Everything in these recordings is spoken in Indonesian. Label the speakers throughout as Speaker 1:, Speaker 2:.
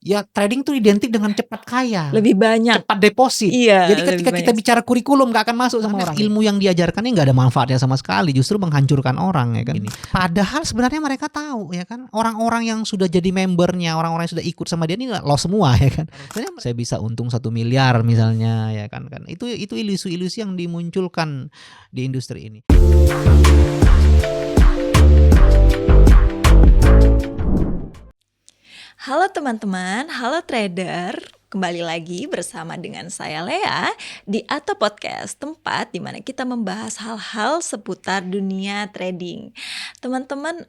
Speaker 1: Ya trading tuh identik dengan cepat kaya,
Speaker 2: Lebih banyak.
Speaker 1: cepat deposit.
Speaker 2: Iya,
Speaker 1: Jadi
Speaker 2: lebih
Speaker 1: ketika kita
Speaker 2: banyak.
Speaker 1: bicara kurikulum nggak akan masuk sama orang. Ilmu yang diajarkannya nggak ada manfaatnya sama sekali, justru menghancurkan orang ya kan. Padahal sebenarnya mereka tahu ya kan, orang-orang yang sudah jadi membernya, orang-orang yang sudah ikut sama dia ini loss semua ya kan. Sebenarnya saya bisa untung 1 miliar misalnya ya kan. Itu ilusi-ilusi yang dimunculkan di industri ini.
Speaker 2: Halo teman-teman, halo trader. Kembali lagi bersama dengan saya Lea di Ato Podcast, tempat di mana kita membahas hal-hal seputar dunia trading. Teman-teman,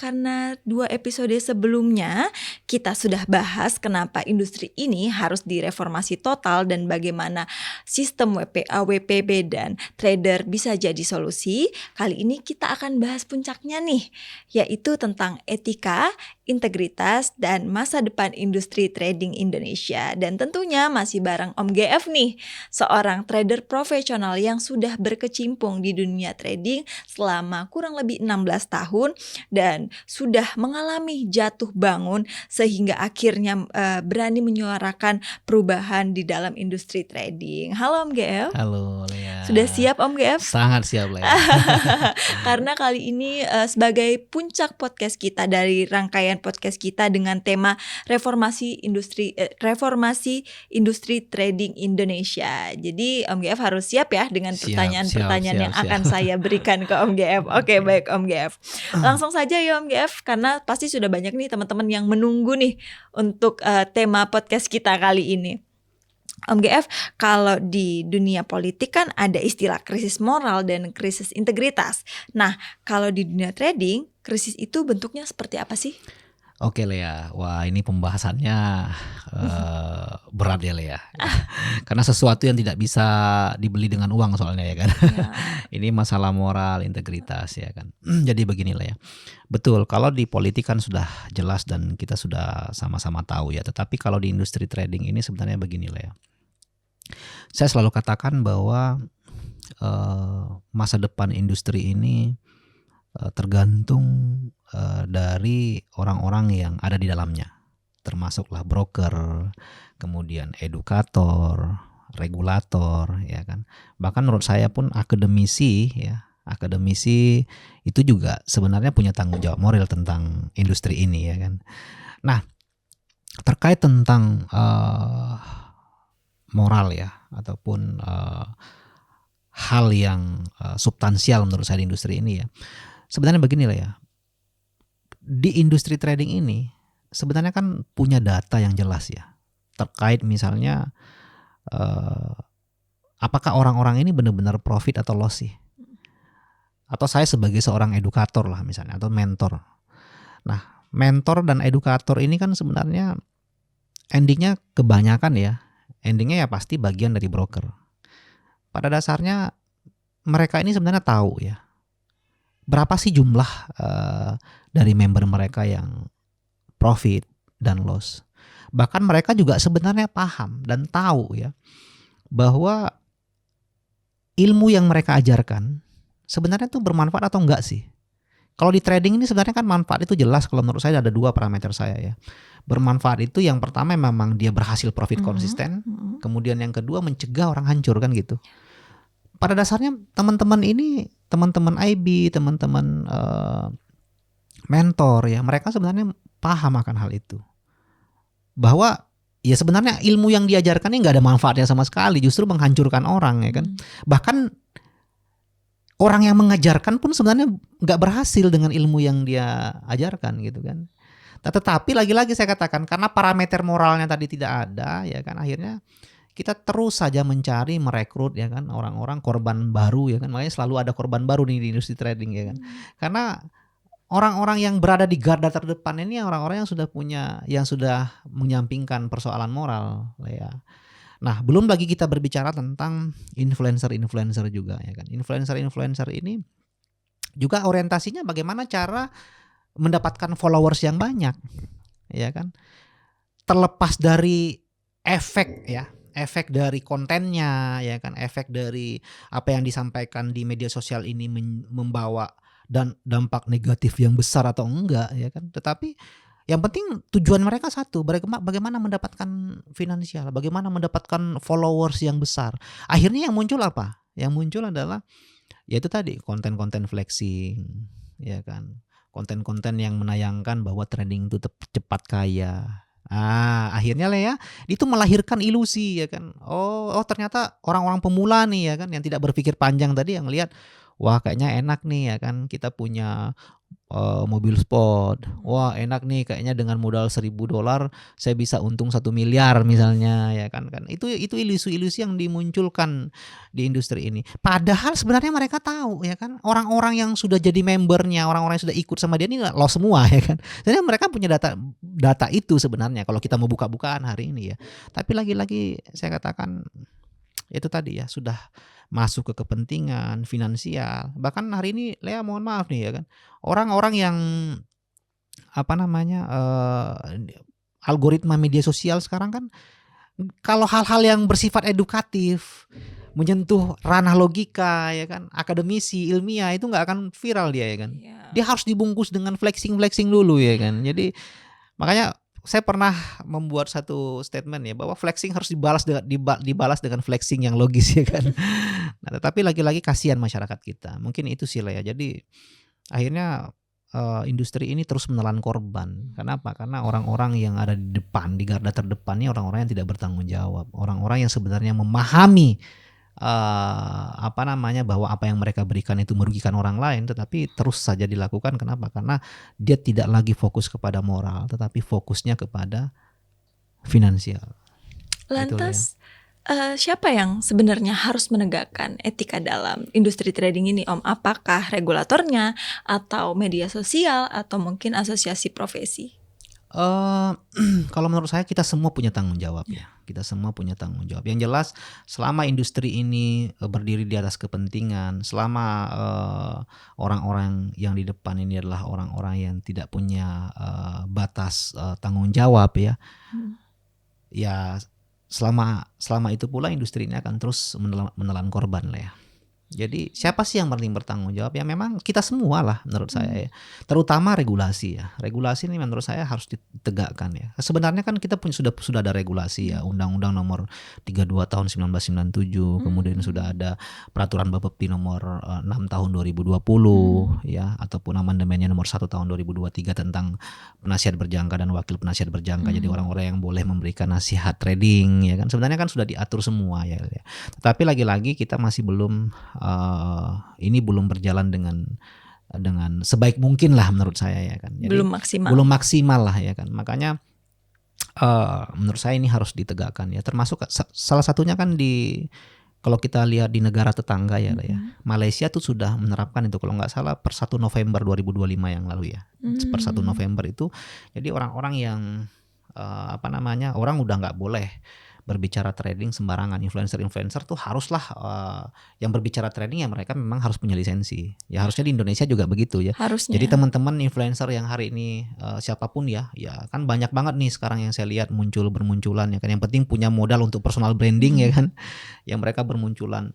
Speaker 2: karena 2 episode sebelumnya kita sudah bahas kenapa industri ini harus direformasi total dan bagaimana sistem WPA, WPB dan trader bisa jadi solusi. Kali ini kita akan bahas puncaknya nih, yaitu tentang etika, integritas, dan masa depan industri trading Indonesia. Dan tentunya masih bareng Om GF nih, seorang trader profesional yang sudah berkecimpung di dunia trading selama kurang lebih 16 tahun dan sudah mengalami jatuh bangun sehingga akhirnya berani menyuarakan perubahan di dalam industri trading. Halo Om GF.
Speaker 1: Halo Lea.
Speaker 2: Sudah siap Om GF?
Speaker 1: Sangat siap Lea.
Speaker 2: Karena kali ini sebagai puncak podcast kita dari rangkaian podcast kita dengan tema reformasi industri trading Indonesia. Jadi Om GF harus siap ya dengan pertanyaan-pertanyaan yang akan saya berikan ke Om GF. Oke, baik Om GF. Langsung saja ya Om GF, karena pasti sudah banyak nih teman-teman yang menunggu nih untuk tema podcast kita kali ini. Om GF, kalau di dunia politik kan ada istilah krisis moral dan krisis integritas. Nah, kalau di dunia trading, krisis itu bentuknya seperti apa sih?
Speaker 1: Oke Lea, wah ini pembahasannya berat ya Lea. Karena sesuatu yang tidak bisa dibeli dengan uang soalnya ya kan. Ya. Ini masalah moral, integritas ya kan. Jadi begini Lea. Betul, kalau di politik kan sudah jelas dan kita sudah sama-sama tahu ya. Tetapi kalau di industri trading ini sebenarnya begini Lea. Saya selalu katakan bahwa masa depan industri ini tergantung dari orang-orang yang ada di dalamnya, termasuklah broker, kemudian edukator, regulator, ya kan. Bahkan menurut saya pun akademisi itu juga sebenarnya punya tanggung jawab moral tentang industri ini ya kan. Nah, terkait tentang moral ya ataupun hal yang substansial menurut saya di industri ini ya. Sebenarnya begini lah ya, di industri trading ini sebenarnya kan punya data yang jelas ya, terkait misalnya apakah orang-orang ini benar-benar profit atau loss sih. Atau saya sebagai seorang edukator lah misalnya, atau mentor. Nah, mentor dan edukator ini kan sebenarnya endingnya kebanyakan ya, endingnya ya pasti bagian dari broker. Pada dasarnya mereka ini sebenarnya tahu ya, berapa sih jumlah dari member mereka yang profit dan loss. Bahkan mereka juga sebenarnya paham dan tahu ya bahwa ilmu yang mereka ajarkan sebenarnya itu bermanfaat atau enggak sih. Kalau di trading ini sebenarnya kan manfaat itu jelas. Kalau menurut saya ada 2 parameter saya ya. Bermanfaat itu yang pertama memang dia berhasil profit konsisten. Kemudian yang kedua mencegah orang hancur kan gitu. Pada dasarnya teman-teman ini, teman-teman IB, teman-teman mentor ya, mereka sebenarnya paham akan hal itu. Bahwa ya sebenarnya ilmu yang diajarkan ini nggak ada manfaatnya sama sekali, justru menghancurkan orang ya kan. Bahkan orang yang mengajarkan pun sebenarnya nggak berhasil dengan ilmu yang dia ajarkan gitu kan. Tetapi lagi-lagi saya katakan karena parameter moralnya tadi tidak ada ya kan, akhirnya kita terus saja mencari, merekrut ya kan orang-orang korban baru ya kan. Makanya selalu ada korban baru nih di industri trading ya kan. Karena orang-orang yang berada di garda terdepan ini orang-orang yang sudah menyampingkan persoalan moral ya. Nah, belum lagi kita berbicara tentang influencer juga ya kan. Influencer ini juga orientasinya bagaimana cara mendapatkan followers yang banyak ya kan. Terlepas dari efek dari kontennya ya kan, efek dari apa yang disampaikan di media sosial ini membawa dan dampak negatif yang besar atau enggak ya kan. Tetapi Yang penting tujuan mereka satu, bagaimana mendapatkan finansial, bagaimana mendapatkan followers yang besar. Akhirnya yang muncul apa? Yang muncul adalah yaitu tadi konten-konten flexing, ya kan. Konten-konten yang menayangkan bahwa trading itu cepat kaya. Akhirnya lah ya, itu melahirkan ilusi ya kan. Oh ternyata orang-orang pemula nih ya kan yang tidak berpikir panjang tadi yang lihat, wah kayaknya enak nih ya kan kita punya mobil sport. Wah enak nih kayaknya dengan modal $1.000 saya bisa untung 1 miliar misalnya ya kan. Itu ilusi-ilusi yang dimunculkan di industri ini. Padahal sebenarnya mereka tahu ya kan, orang-orang yang sudah jadi membernya, orang-orang yang sudah ikut sama dia ini loss semua ya kan. Jadi mereka punya data itu sebenarnya kalau kita mau buka-bukaan hari ini ya. Tapi lagi-lagi saya katakan itu tadi ya, sudah masuk ke kepentingan finansial. Bahkan hari ini Lea mohon maaf nih ya kan, orang-orang yang algoritma media sosial sekarang kan, kalau hal-hal yang bersifat edukatif, menyentuh ranah logika ya kan, akademisi, ilmiah, itu nggak akan viral dia ya kan. Dia harus dibungkus dengan flexing dulu ya kan. Jadi makanya saya pernah membuat satu statement ya, bahwa flexing harus dibalas dengan flexing yang logis ya kan. Nah, tetapi lagi-lagi kasihan masyarakat kita. Mungkin itu sih lah ya. Jadi akhirnya industri ini terus menelan korban. Kenapa? Karena orang-orang yang ada di depan, di garda terdepan ini orang-orang yang tidak bertanggung jawab, orang-orang yang sebenarnya memahami bahwa apa yang mereka berikan itu merugikan orang lain, tetapi terus saja dilakukan. Kenapa? Karena dia tidak lagi fokus kepada moral, tetapi fokusnya kepada finansial.
Speaker 2: Lantas siapa yang sebenarnya harus menegakkan etika dalam industri trading ini, Om? Apakah regulatornya atau media sosial atau mungkin asosiasi profesi?
Speaker 1: Kalau menurut saya kita semua punya tanggung jawab ya. Kita semua punya tanggung jawab. Yang jelas selama industri ini berdiri di atas kepentingan, selama orang-orang yang di depan ini adalah orang-orang yang tidak punya batas tanggung jawab ya. Ya selama itu pula industri ini akan terus menelan korban lah ya. Jadi siapa sih yang paling bertanggung jawab? Ya memang kita semua lah menurut saya ya. Terutama regulasi ya. Regulasi ini menurut saya harus ditegakkan ya. Sebenarnya kan kita sudah ada regulasi ya. Undang-Undang nomor 32 tahun 1997. Kemudian sudah ada peraturan Bapepti nomor 6 tahun 2020 ya. Ataupun amandemennya nomor 1 tahun 2023 tentang penasihat berjangka dan wakil penasihat berjangka. Jadi orang-orang yang boleh memberikan nasihat trading ya kan. Sebenarnya kan sudah diatur semua ya. Tetapi lagi-lagi kita masih belum ini belum berjalan dengan sebaik mungkin lah menurut saya ya kan. Jadi, belum maksimal lah ya kan. Makanya menurut saya ini harus ditegakkan ya. Termasuk salah satunya kan kalau kita lihat di negara tetangga ya, Malaysia tuh sudah menerapkan itu kalau nggak salah per 1 November 2025 yang lalu ya. Per 1 November itu, jadi orang-orang yang orang udah nggak boleh berbicara trading sembarangan. Influencer tuh haruslah yang berbicara trading ya mereka memang harus punya lisensi. Ya harusnya di Indonesia juga begitu ya.
Speaker 2: Harusnya.
Speaker 1: Jadi teman-teman influencer yang hari ini siapapun ya kan banyak banget nih sekarang yang saya lihat bermunculan ya kan. Yang penting punya modal untuk personal branding ya kan. Yang mereka bermunculan.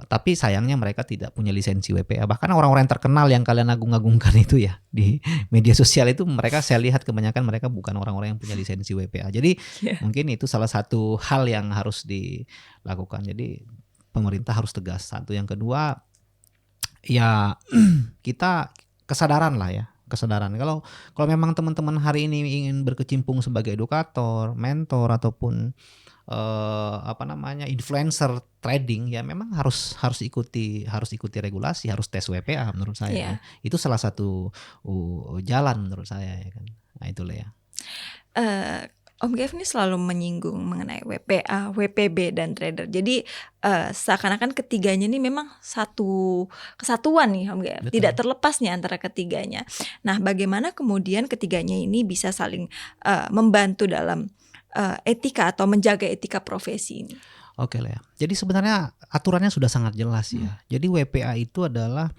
Speaker 1: Tapi sayangnya mereka tidak punya lisensi WPA. Bahkan orang-orang yang terkenal yang kalian agung-agungkan itu ya di media sosial itu, mereka saya lihat kebanyakan mereka bukan orang-orang yang punya lisensi WPA. Jadi mungkin itu salah satu hal yang harus dilakukan. Jadi pemerintah harus tegas. Satu, yang kedua ya kita kesadaran lah ya. Kesadaran kalau memang teman-teman hari ini ingin berkecimpung sebagai edukator, mentor ataupun influencer trading ya memang harus ikuti regulasi, harus tes WPA menurut saya. Ya. Itu salah satu jalan menurut saya ya kan. Nah itulah ya.
Speaker 2: Om Gev ini selalu menyinggung mengenai WPA, WPB dan trader. Jadi seakan-akan ketiganya ini memang satu kesatuan nih Om Gev. Tidak terlepas nih antara ketiganya. Nah, bagaimana kemudian ketiganya ini bisa saling membantu dalam etika atau menjaga etika profesi ini?
Speaker 1: Oke lah ya. Jadi sebenarnya aturannya sudah sangat jelas ya. Jadi WPA itu adalah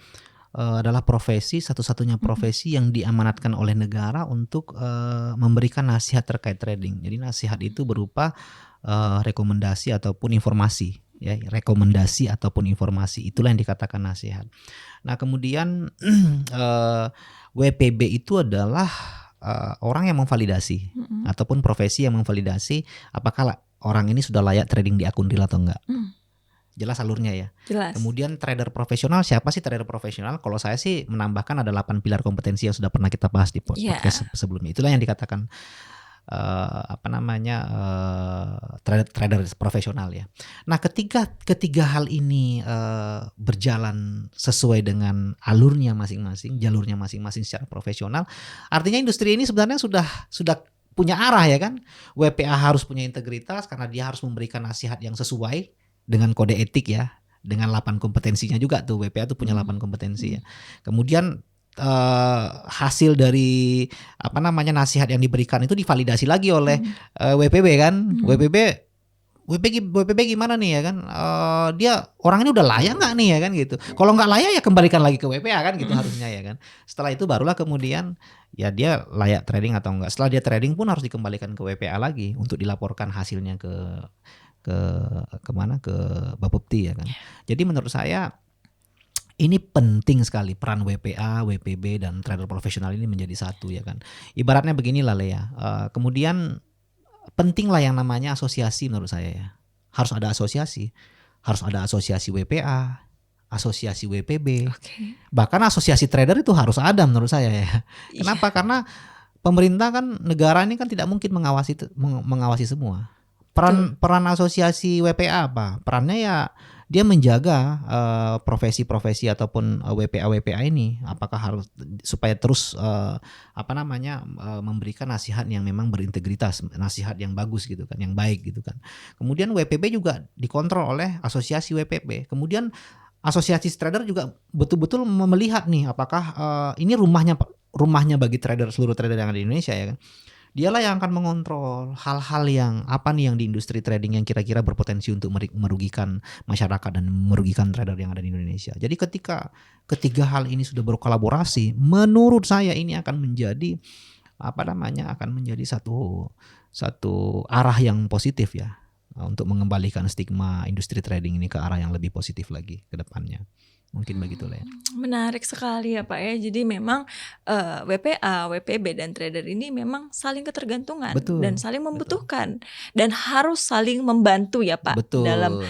Speaker 1: profesi, satu-satunya profesi yang diamanatkan oleh negara untuk memberikan nasihat terkait trading. Jadi nasihat itu berupa rekomendasi ataupun informasi. Ya, rekomendasi ataupun informasi, itulah yang dikatakan nasihat. Nah kemudian WPB itu adalah orang yang memvalidasi ataupun profesi yang memvalidasi apakah orang ini sudah layak trading di akun real atau enggak. Jelas alurnya ya.
Speaker 2: Jelas.
Speaker 1: Kemudian trader profesional, siapa sih trader profesional? Kalau saya sih menambahkan ada 8 pilar kompetensi yang sudah pernah kita bahas di podcast sebelumnya. Itulah yang dikatakan trader profesional ya. Nah, ketiga hal ini berjalan sesuai dengan alurnya masing-masing, jalurnya masing-masing secara profesional, artinya industri ini sebenarnya sudah punya arah ya kan. WPA harus punya integritas karena dia harus memberikan nasihat yang sesuai dengan kode etik ya, dengan 8 kompetensinya juga tuh. WPA tuh punya 8 kompetensi ya. Kemudian hasil dari nasihat yang diberikan itu divalidasi lagi oleh WPB kan. WPB gimana nih ya kan, dia orang ini udah layak nggak nih ya kan gitu. Kalau nggak layak ya kembalikan lagi ke WPA kan gitu harusnya ya kan. Setelah itu barulah kemudian ya dia layak trading atau enggak. Setelah dia trading pun harus dikembalikan ke WPA lagi untuk dilaporkan hasilnya ke Bapepti ya kan. Jadi menurut saya ini penting sekali peran WPA, WPB dan trader profesional ini menjadi satu ya kan. Ibaratnya beginilah Lea. Kemudian pentinglah yang namanya asosiasi menurut saya ya. Harus ada asosiasi. Harus ada asosiasi WPA, asosiasi WPB. Bahkan asosiasi trader itu harus ada menurut saya ya. Kenapa? Karena pemerintah kan, negara ini kan tidak mungkin mengawasi semua. Peran asosiasi WPA apa? Perannya ya dia menjaga profesi-profesi ataupun WPA ini apakah harus supaya terus memberikan nasihat yang memang berintegritas, nasihat yang bagus gitu kan, yang baik gitu kan. Kemudian WPB juga dikontrol oleh asosiasi WPB. Kemudian asosiasi trader juga betul-betul melihat nih apakah ini rumahnya bagi seluruh trader yang ada di Indonesia ya kan. Dialah yang akan mengontrol hal-hal yang apa nih yang di industri trading yang kira-kira berpotensi untuk merugikan masyarakat dan merugikan trader yang ada di Indonesia. Jadi ketika ketiga hal ini sudah berkolaborasi, menurut saya ini akan menjadi satu arah yang positif ya untuk mengembalikan stigma industri trading ini ke arah yang lebih positif lagi ke depannya. Mungkin begitulah ya.
Speaker 2: Menarik sekali ya Pak ya. Jadi memang WPA, WPB dan trader ini memang saling ketergantungan. Betul, dan saling membutuhkan. Betul. Dan harus saling membantu ya Pak. Betul. Dalam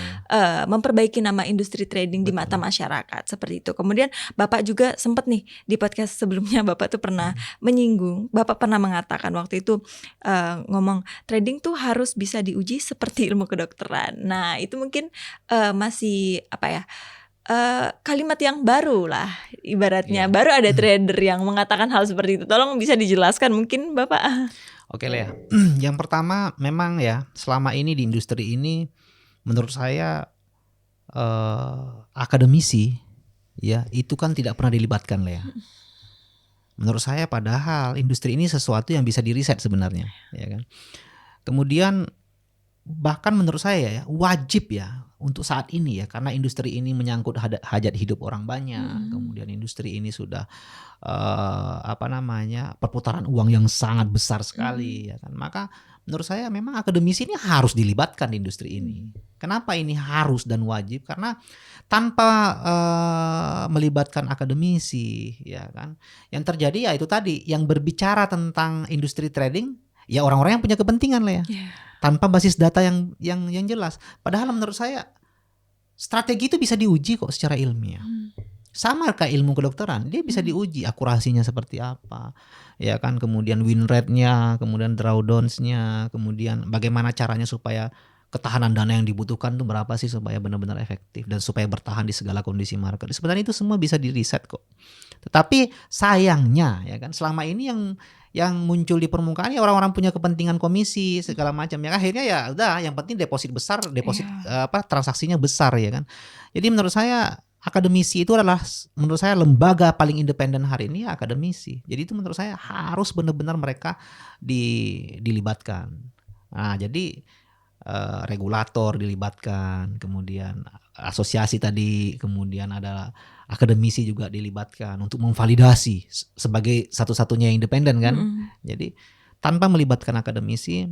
Speaker 2: memperbaiki nama industri trading. Betul. Di mata masyarakat seperti itu. Kemudian Bapak juga sempat nih di podcast sebelumnya Bapak tuh pernah menyinggung, Bapak pernah mengatakan waktu itu ngomong trading tuh harus bisa diuji seperti ilmu kedokteran. Nah itu mungkin masih kalimat yang baru lah ibaratnya. Baru ada trader yang mengatakan hal seperti itu. Tolong bisa dijelaskan mungkin Bapak.
Speaker 1: Oke Lea. Yang pertama memang ya selama ini di industri ini menurut saya akademisi ya itu kan tidak pernah dilibatkan Lea. Menurut saya padahal industri ini sesuatu yang bisa diriset sebenarnya ya kan. Kemudian bahkan menurut saya ya wajib ya untuk saat ini ya karena industri ini menyangkut hajat hidup orang banyak. Kemudian industri ini sudah perputaran uang yang sangat besar sekali ya kan. Maka menurut saya memang akademisi ini harus dilibatkan di industri ini. Kenapa ini harus dan wajib? Karena tanpa melibatkan akademisi ya kan yang terjadi ya itu tadi yang berbicara tentang industri trading ya orang-orang yang punya kepentingan lah ya. Tanpa basis data yang jelas. Padahal menurut saya strategi itu bisa diuji kok secara ilmiah. Sama kayak ilmu kedokteran, dia bisa diuji akurasinya seperti apa. Ya kan, kemudian win rate-nya, kemudian drawdowns-nya, kemudian bagaimana caranya supaya ketahanan dana yang dibutuhkan tuh berapa sih supaya benar-benar efektif dan supaya bertahan di segala kondisi market. Sebenarnya itu semua bisa di-reset kok. Tetapi sayangnya ya kan selama ini yang muncul di permukaan ya orang-orang punya kepentingan komisi segala macam ya akhirnya ya udah yang penting deposit transaksinya besar ya kan. Jadi menurut saya akademisi itu adalah menurut saya lembaga paling independen hari ini ya akademisi. Jadi itu menurut saya harus benar-benar mereka dilibatkan. Nah, jadi regulator dilibatkan, kemudian asosiasi tadi, kemudian ada akademisi juga dilibatkan untuk memvalidasi sebagai satu-satunya yang independen kan. Jadi tanpa melibatkan akademisi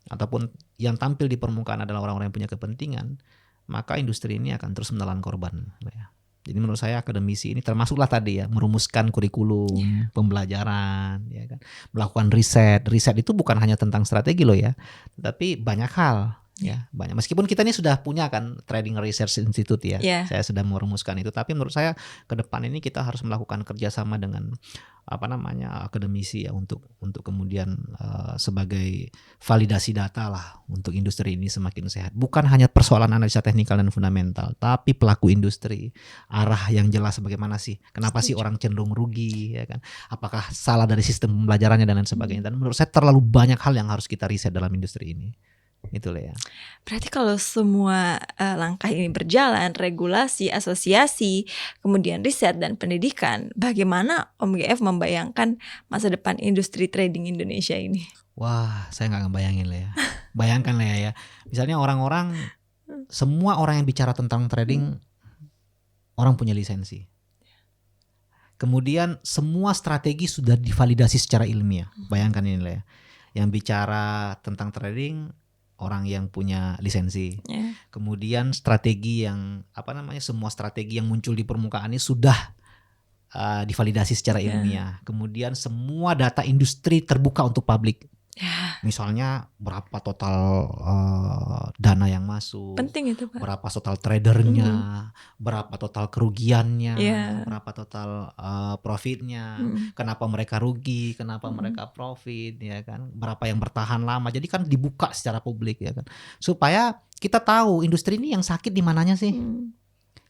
Speaker 1: ataupun yang tampil di permukaan adalah orang-orang yang punya kepentingan, maka industri ini akan terus menelan korban. Jadi menurut saya akademisi ini termasuklah tadi ya merumuskan kurikulum, pembelajaran, ya kan, melakukan riset. Riset itu bukan hanya tentang strategi loh ya, tetapi banyak hal ya, banyak. Meskipun kita ini sudah punya kan Trading Research Institute ya,
Speaker 2: Yeah.
Speaker 1: saya sedang merumuskan itu. Tapi menurut saya ke depan ini kita harus melakukan kerjasama dengan akademisi ya untuk kemudian sebagai validasi data lah untuk industri ini semakin sehat. Bukan hanya persoalan analisa teknikal dan fundamental, tapi pelaku industri, arah yang jelas bagaimana sih, kenapa sih orang cenderung rugi, ya kan? Apakah salah dari sistem pembelajarannya dan lain sebagainya. Dan menurut saya terlalu banyak hal yang harus kita riset dalam industri ini. Itulah ya.
Speaker 2: Berarti kalau semua langkah ini berjalan, regulasi, asosiasi, kemudian riset dan pendidikan, bagaimana Om GF membayangkan masa depan industri trading Indonesia ini?
Speaker 1: Wah, saya nggak ngebayangin lah ya. Bayangkan lah ya. Misalnya orang-orang, semua orang yang bicara tentang trading, orang punya lisensi. Kemudian semua strategi sudah divalidasi secara ilmiah. Bayangkan ini lah ya. Yang bicara tentang trading, orang yang punya lisensi. Kemudian strategi yang semua strategi yang muncul di permukaan ini sudah divalidasi secara ilmiah. Kemudian semua data industri terbuka untuk publik. Misalnya berapa total dana yang masuk,
Speaker 2: penting itu Pak.
Speaker 1: Berapa total tradernya, berapa total kerugiannya, berapa total profitnya, kenapa mereka rugi, kenapa mereka profit, ya kan, berapa yang bertahan lama. Jadi kan dibuka secara publik ya kan, supaya kita tahu industri ini yang sakit di mananya sih.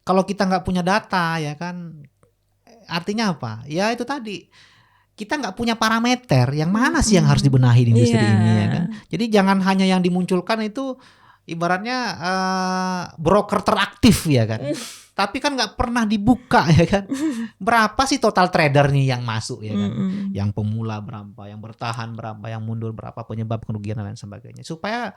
Speaker 1: Kalau kita nggak punya data ya kan, artinya apa? Ya itu tadi. Kita nggak punya parameter yang mana sih yang harus dibenahi di industri ini ya kan. Jadi jangan hanya yang dimunculkan itu ibaratnya broker teraktif ya kan. Tapi kan nggak pernah dibuka ya kan. Berapa sih total trader nih yang masuk ya kan. Yang pemula berapa, yang bertahan berapa, yang mundur berapa, penyebab kerugian dan lain sebagainya. Supaya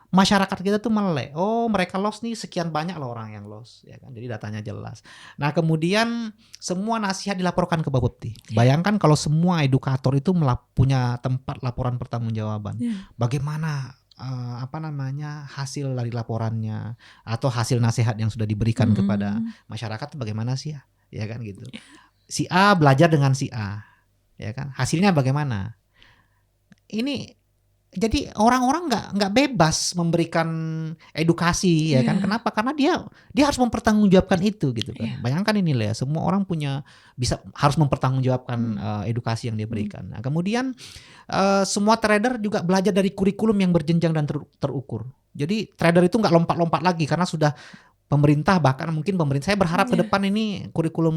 Speaker 1: masyarakat kita tuh melek, oh mereka loss nih sekian banyak loh orang yang loss ya kan, jadi datanya jelas. Nah kemudian semua nasihat dilaporkan ke Bapepti. Bayangkan kalau semua edukator itu punya tempat laporan pertanggungjawaban. Bagaimana hasil dari laporannya atau hasil nasihat yang sudah diberikan kepada masyarakat bagaimana sih ya kan gitu. Si A belajar dengan si A ya kan, hasilnya bagaimana? Ini jadi orang-orang nggak bebas memberikan edukasi ya kan. Kenapa? Karena dia harus mempertanggungjawabkan itu gitu kan. Bayangkan ini lah ya, semua orang harus mempertanggungjawabkan edukasi yang dia berikan. Nah, kemudian semua trader juga belajar dari kurikulum yang berjenjang dan terukur. Jadi trader itu nggak lompat-lompat lagi karena sudah pemerintah, bahkan mungkin pemerintah, saya berharap ke depan ini kurikulum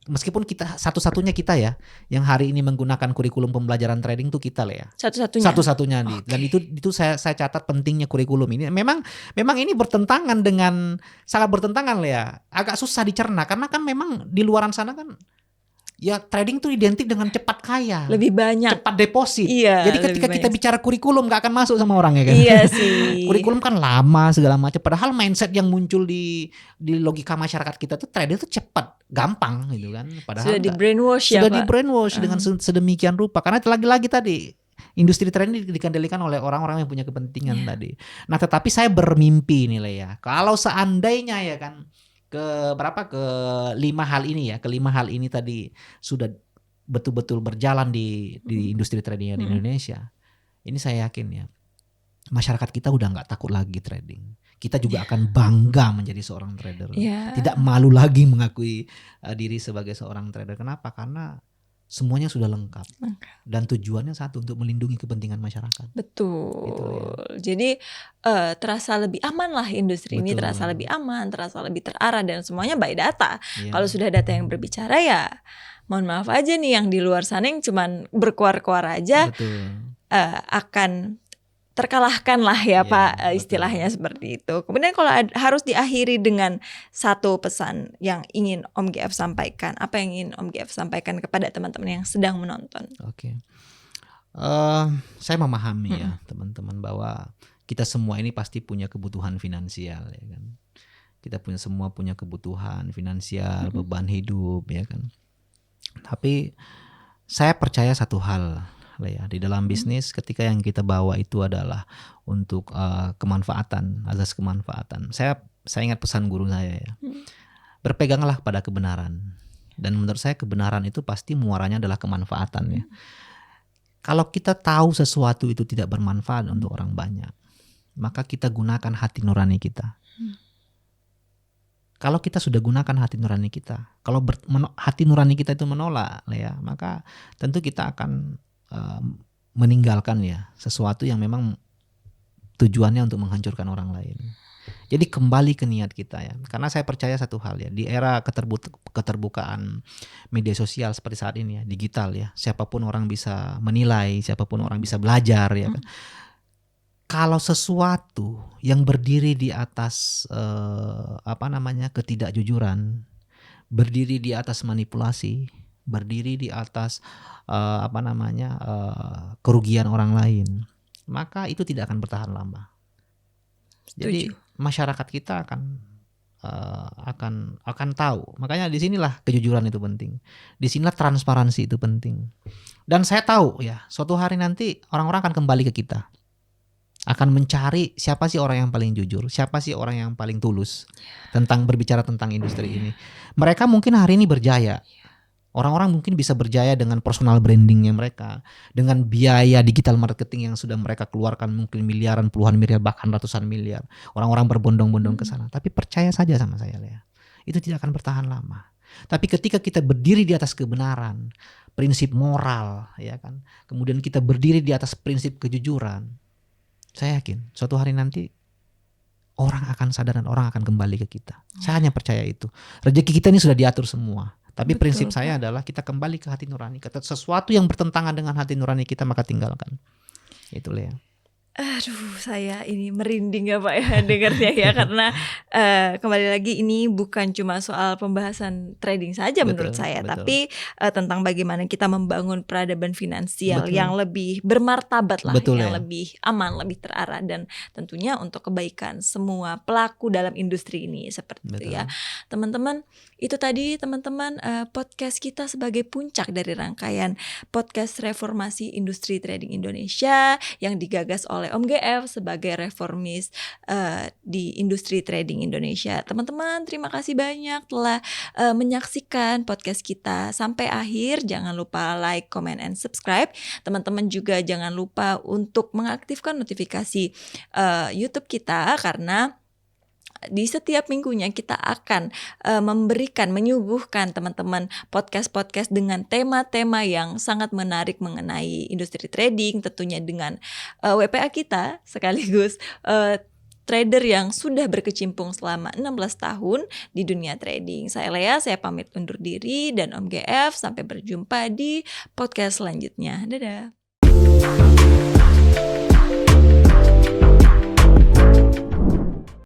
Speaker 1: meskipun kita satu-satunya kita ya yang hari ini menggunakan kurikulum pembelajaran trading tuh kita lah ya. Satu-satunya nih. Dan itu saya catat pentingnya kurikulum ini. Memang ini sangat bertentangan lah ya. Agak susah dicerna karena kan memang di luaran sana kan ya trading tuh identik dengan cepat kaya,
Speaker 2: lebih banyak,
Speaker 1: cepat deposit.
Speaker 2: Iya,
Speaker 1: jadi ketika kita bicara kurikulum nggak akan masuk sama orang ya kan.
Speaker 2: Iya sih.
Speaker 1: Kurikulum kan lama segala macam. Padahal mindset yang muncul di logika masyarakat kita tuh trading tuh cepat, gampang gitu kan. Padahal
Speaker 2: sudah di brainwash ya Pak.
Speaker 1: Sudah di brainwash dengan sedemikian rupa. Karena lagi-lagi tadi industri trading dikendalikan oleh orang-orang yang punya kepentingan tadi. Nah tetapi saya bermimpi nih lah ya. Kalau seandainya ya kan kelima hal ini tadi sudah betul-betul berjalan di industri trading di Indonesia. Ini saya yakin ya, masyarakat kita udah nggak takut lagi trading. Kita juga akan bangga menjadi seorang trader. Tidak malu lagi mengakui diri sebagai seorang trader. Kenapa? Karena semuanya sudah lengkap. Dan tujuannya satu, untuk melindungi kepentingan masyarakat.
Speaker 2: Betul.
Speaker 1: Gitu ya.
Speaker 2: Jadi terasa lebih aman lah industri ini, terasa lebih aman, terasa lebih terarah dan semuanya by data. Kalau sudah data yang berbicara ya mohon maaf aja nih yang di luar sana yang cuman berkuar-kuar aja akan terkalahkan lah ya Pak, istilahnya seperti itu. Kemudian kalau harus diakhiri dengan satu pesan yang ingin Om GF sampaikan, apa yang ingin Om GF sampaikan kepada teman-teman yang sedang menonton?
Speaker 1: Oke. Saya memahami ya teman-teman bahwa kita semua ini pasti punya kebutuhan finansial ya kan. Kita semua punya kebutuhan finansial, beban hidup ya kan. Tapi saya percaya satu hal ya, di dalam bisnis ketika yang kita bawa itu adalah untuk kemanfaatan, azas kemanfaatan. Saya ingat pesan guru saya ya. berpeganglah pada kebenaran. Dan menurut saya kebenaran itu pasti muaranya adalah kemanfaatan ya. Kalau kita tahu sesuatu itu tidak bermanfaat untuk orang banyak, maka kita gunakan hati nurani kita. Kalau kita sudah gunakan hati nurani kita, kalau hati nurani kita itu menolak, ya, maka tentu kita akan meninggalkan ya sesuatu yang memang tujuannya untuk menghancurkan orang lain. Jadi kembali ke niat kita ya, karena saya percaya satu hal ya, di era keterbukaan media sosial seperti saat ini ya, digital ya, siapapun orang bisa menilai, siapapun orang bisa belajar ya kan. Kalau sesuatu yang berdiri di atas ketidakjujuran, berdiri di atas manipulasi, berdiri di atas kerugian orang lain, maka itu tidak akan bertahan lama. Jadi masyarakat kita akan tahu. Makanya disinilah kejujuran itu penting. Disinilah transparansi itu penting. Dan saya tahu ya, suatu hari nanti orang-orang akan kembali ke kita. Akan mencari siapa sih orang yang paling jujur, siapa sih orang yang paling tulus tentang berbicara tentang industri ini. Mereka mungkin hari ini berjaya. Orang-orang mungkin bisa berjaya dengan personal brandingnya mereka, dengan biaya digital marketing yang sudah mereka keluarkan mungkin miliaran, puluhan miliar, bahkan ratusan miliar. Orang-orang berbondong-bondong ke sana. Tapi percaya saja sama saya, Lea, itu tidak akan bertahan lama. Tapi ketika kita berdiri di atas kebenaran, prinsip moral, ya kan, kemudian kita berdiri di atas prinsip kejujuran, saya yakin suatu hari nanti orang akan sadar dan orang akan kembali ke kita. Saya hanya percaya itu. Rezeki kita ini sudah diatur semua. Tapi prinsip saya adalah kita kembali ke hati nurani. Sesuatu yang bertentangan dengan hati nurani kita maka tinggalkan. Itulah ya.
Speaker 2: Aduh, saya ini merinding ya Pak ya dengarnya ya, karena kembali lagi ini bukan cuma soal pembahasan trading saja menurut saya, tapi tentang bagaimana kita membangun peradaban finansial yang lebih bermartabat lah, yang lebih aman, lebih terarah, dan tentunya untuk kebaikan semua pelaku dalam industri ini seperti itu ya. Teman-teman, itu tadi teman-teman podcast kita sebagai puncak dari rangkaian podcast reformasi industri trading Indonesia yang digagas oleh Om GF sebagai reformis di industri trading Indonesia. Teman-teman, terima kasih banyak telah menyaksikan podcast kita sampai akhir. Jangan lupa like, comment, and subscribe. Teman-teman juga jangan lupa untuk mengaktifkan notifikasi YouTube kita, karena di setiap minggunya kita akan menyuguhkan teman-teman podcast-podcast dengan tema-tema yang sangat menarik mengenai industri trading, tentunya dengan WPA kita sekaligus trader yang sudah berkecimpung selama 16 tahun di dunia trading. Saya Lea, saya pamit undur diri, dan Om GF sampai berjumpa di podcast selanjutnya. Dadah.